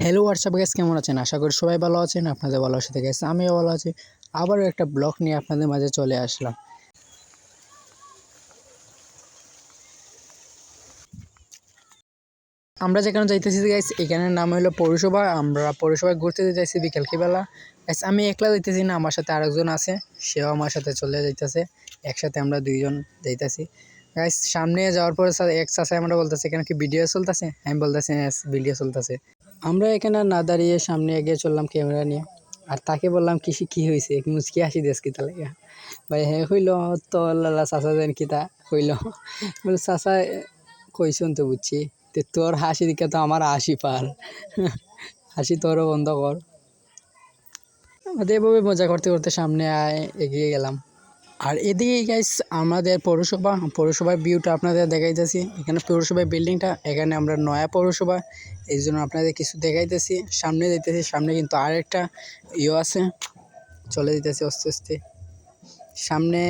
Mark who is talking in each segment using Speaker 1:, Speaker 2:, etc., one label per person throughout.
Speaker 1: Hello WhatsApp guys, কেমন আছেন? আশা করি সবাই ভালো আছেন। আপনাদের ভালো সাথে গাইস আমিও ভালো আছি। আবারও একটা ব্লগ নিয়ে আপনাদের মাঝে চলে আসলাম। আমরা যেখানে যাইতেছি গাইস, এখানের নাম হলো পৌরসভা। আমরা পৌরসভায় ঘুরতে যাইতেছি বিকেলবেলা। গাইস আমি একলা যাইতেছি না, আমার সাথে আরেকজন আছে, সেও আমার সাথে চলে যাইতেছে। একসাথে আমরা দুইজন যাইতেছি। গাইস সামনে যাওয়ার পরে এক চাচা আমরা বলতেছে, এখানে কি ভিডিও চলতেছে? আমি বলতেছি ভিডিও চলতেছে। আমরা এখানে না দাঁড়িয়ে সামনে এগিয়ে চললাম ক্যামেরা নিয়ে। আর তাকে বললাম কি হয়েছে, মুচকি হাসি দেশ কিতা লাগে ভাই? হ্যাঁ হইল তো লালা চাচা যেন কিতা হইল। বলে চাচা কইসুন তো বুঝছি, তো তোর হাসি দিকে তো আমার হাসি পার, হাসি তোরও বন্ধ কর। এভাবে মজা করতে করতে সামনে এগিয়ে গেলাম। আর এদিকে গাইস আমাদের পৌরসভার ভিউটা আপনাদের দেখাইতেছি। এখানে পৌরসভার বিল্ডিংটা, এখানে আমরা নয়া পৌরসভা, এই জন্য আপনাদের কিছু দেখাইতেছি। সামনে যাইতেছি, সামনে কিন্তু আরেকটা আছে, চলে যেতেছি আস্তে আস্তে। সামনে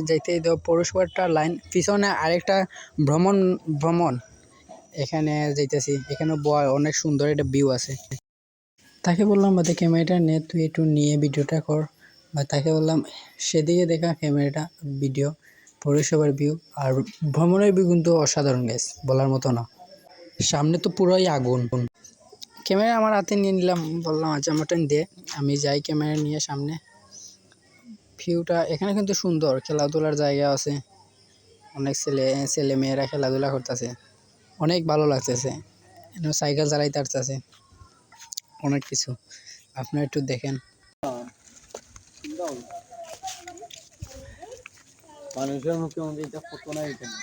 Speaker 1: যাইতে পৌরসভাটা লাইন, পিছনে আরেকটা ভ্রমণ এখানে যাইতেছি। এখানে অনেক সুন্দর একটা ভিউ আছে। তাকে বললাম বাদে ক্যামেরাটা নে, তুই একটু নিয়ে ভিডিওটা কর। বা তাকে বললাম সেদিকে দেখা ক্যামেরাটা, ভিডিও পৌরসভার ভিউ আর ভ্রমণের ভিউ কিন্তু অসাধারণ গাইস, বলার মতো না। সামনে তো পুরোই আগুন। ক্যামেরা আমার হাতে নিয়ে নিলাম, বললাম আচ্ছা মটন দে, আমি যাই ক্যামেরা নিয়ে সামনে। ভিউটা এখানে কিন্তু সুন্দর, খেলাধুলার জায়গা আছে, অনেক ছেলে মেয়েরা খেলাধুলা করতেছে, অনেক ভালো লাগতেছে। সাইকেল চালাইতে আসতেছে, অনেক কিছু আপনারা একটু দেখেন।
Speaker 2: মানুষের মুখে এটা ফটো না এখানে।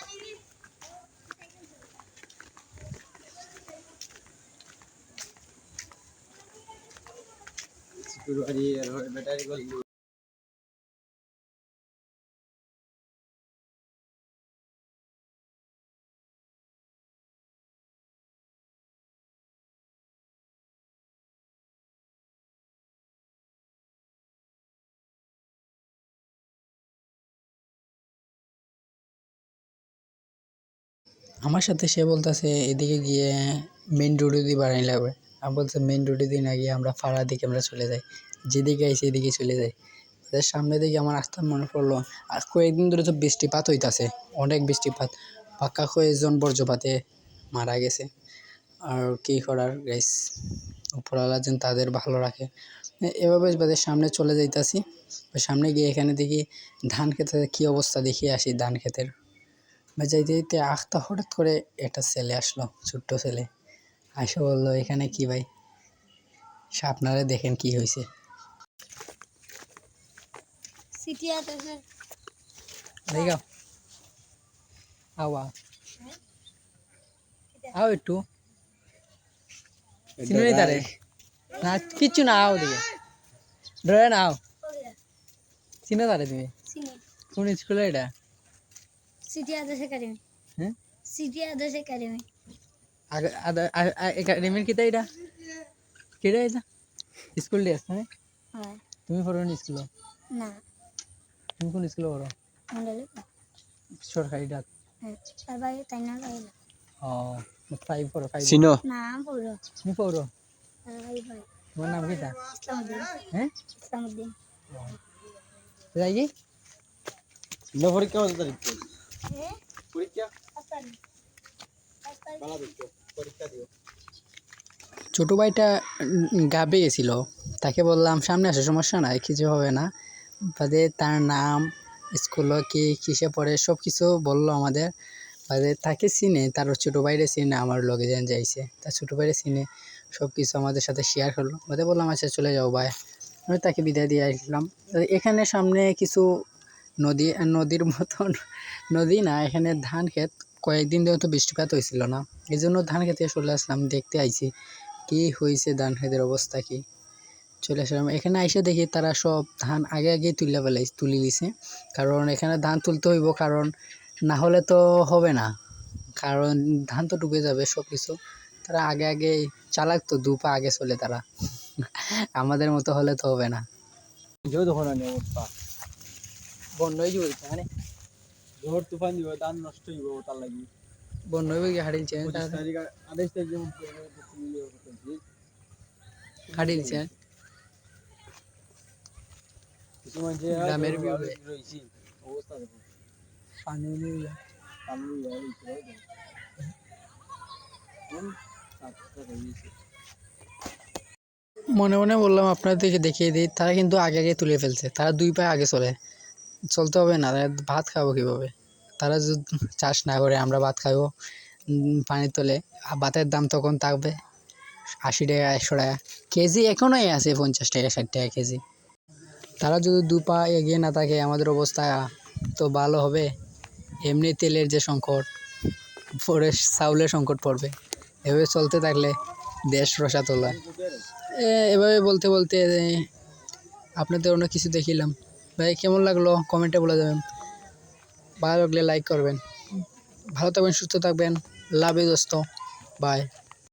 Speaker 2: ব্যাটারি
Speaker 1: আমার সাথে সে বলতেছে এদিকে গিয়ে মেন রোডে দিয়ে বাড়াই লাগবে। আমি বলছে মেন রোডে দিয়ে না গিয়ে আমরা পাড়ার দিকে আমরা চলে যাই, যেদিকে আইসি এদিকে চলে যাই। তাদের সামনে দিকে আমার আসতে মনে পড়লো, আর কয়েকদিন ধরে তো বৃষ্টিপাত হইতাছে, অনেক বৃষ্টিপাত। পাক্কা কয়েকজন বজ্রপাতে মারা গেছে। আর কী করার গাইস, উপরওয়ালা যেন তাদের ভালো রাখে। এভাবে তাদের সামনে চলে যাইতাছি। সামনে গিয়ে এখানে দেখি ধান খেতের কী অবস্থা, দেখিয়ে আসি ধান খেতের। যাইতে যাইতে আখতা হঠাৎ করে একটা ছেলে আসলো, ছোট্ট ছেলে আসে বললো, এখানে কি ভাই? আপনারা দেখেন কি হয়েছে। আও একটু চিনুনি তারে না, কিচ্ছু না, আও দিকে ধরে না, আও চিনো তারে তুমি? কোন স্কুলে এটা?
Speaker 3: সিটি আদর্শ একাডেমি।
Speaker 1: হ্যাঁ,
Speaker 3: সিটি আদর্শ একাডেমি।
Speaker 1: একাডেমির কিতা এটা? কেটা এটা স্কুল ড্রেস হ্যাঁ?
Speaker 3: হ্যাঁ।
Speaker 1: তুমি পড়ো নি স্কুলে?
Speaker 3: না।
Speaker 1: তুমি কোন স্কুলে পড়ো?
Speaker 3: মন্ডলে।
Speaker 1: সরকারি ডাক?
Speaker 3: হ্যাঁ। তার বাইরে তাই না লাগে।
Speaker 1: ও, 5 পড়ো? 5
Speaker 2: চিনো
Speaker 3: না পড়ো।
Speaker 1: তুমি পড়ো?
Speaker 3: তার বাইরে ভাই।
Speaker 1: তোমার নাম কিতা?
Speaker 3: ইসলামউদ্দিন।
Speaker 1: হ্যাঁ,
Speaker 3: ইসলামউদ্দিন।
Speaker 1: যাই কি
Speaker 2: চিনো পরীক্ষা কত তারিখ?
Speaker 3: হ্যাঁ।
Speaker 2: পরীক্ষা
Speaker 3: আস্তানি।
Speaker 2: ভালো দিচ্ছ, পরীক্ষা দিও।
Speaker 1: ছোটো ভাইটা গাবে গেছিলো, তাকে বললাম সামনে আসে, সমস্যা নাই, কিছু হবে না। বাদে তার নাম, স্কুলে কি কিসে পড়ে সব কিছু বললো আমাদের। বাদে তাকে চিনে, তার ছোটো ভাইরে চিনে, আমার লগে যেন যাইছে তার ছোটো ভাইরে চিনে, সব কিছু আমাদের সাথে শেয়ার করলো। বাদে বললাম আচ্ছা চলে যাও ভাই, আমি তাকে বিদায় দিয়ে আসলাম। এখানে সামনে কিছু নদীর মতন, নদী না, এখানে ধান ক্ষেত, কয়েকদিন ধরে তো বৃষ্টিপাত হয়েছিল না, এই জন্য ধান খেতে চলে আসলাম, দেখতে আইছি কি হয়েছে, ধান খেতের অবস্থা কি। চলে আসলাম এখানে, আইসে দেখি তারা সব ধান আগে তুলি দিছে, কারণ এখানে ধান তুলতে হইব, কারণ না হলে তো হবে না, কারণ ধান তো ডুবে যাবে সব কিছু। তারা আগে চালাক, তো 2 পা আগে চলে তারা। আমাদের মতো হলে তো হবে না।
Speaker 2: যেও তখন আনি অবস্থা
Speaker 1: বন্য হয়ে যাবে, মানে
Speaker 2: ঝড় তুফান দিব, ধান নষ্ট হইব, তার লাগি
Speaker 1: বন্য হয়ে গিয়ে হারিয়েছে।
Speaker 2: 25 তারিখ 28 তারিখ যেমন
Speaker 1: কাটি দিছে
Speaker 2: কিছু মানুষে
Speaker 1: গ্রামের view
Speaker 2: রয়েছি অবস্থা দেখো
Speaker 1: পানি নিয়ে
Speaker 2: আমি রয়েছে আচ্ছা রয়েছে
Speaker 1: মনে মনে বললাম আপনাদেরকে দেখিয়ে দিই, তারা কিন্তু আগে আগে তুলে ফেলছে, তারা 2 পায়ে আগে চলতে হবে না, তারা ভাত খাবো কীভাবে? তারা যদি চাষ না করে আমরা ভাত খাবো পানির তলে, আর ভাতের দাম তখন থাকবে 80 টাকা 100 টাকা কেজি, এখনোই আছে 50 টাকা 60 টাকা কেজি। তারা যদি 2 পা এগিয়ে না থাকে আমাদের অবস্থা তো ভালো হবে? এমনি তেলের যে সংকট, পরে চাউলের সংকট পড়বে, এভাবে চলতে থাকলে দেশ রসাতলে। এভাবে বলতে বলতে আপনাদের অনেক কিছু দেখিলাম। ভাই কেমন লাগলো কমেন্টে বলে দেবেন, ভালো লাগলে লাইক করবেন। ভালো থাকবেন, সুস্থ থাকবেন, লাভ ইউ দোস্ত, বাই।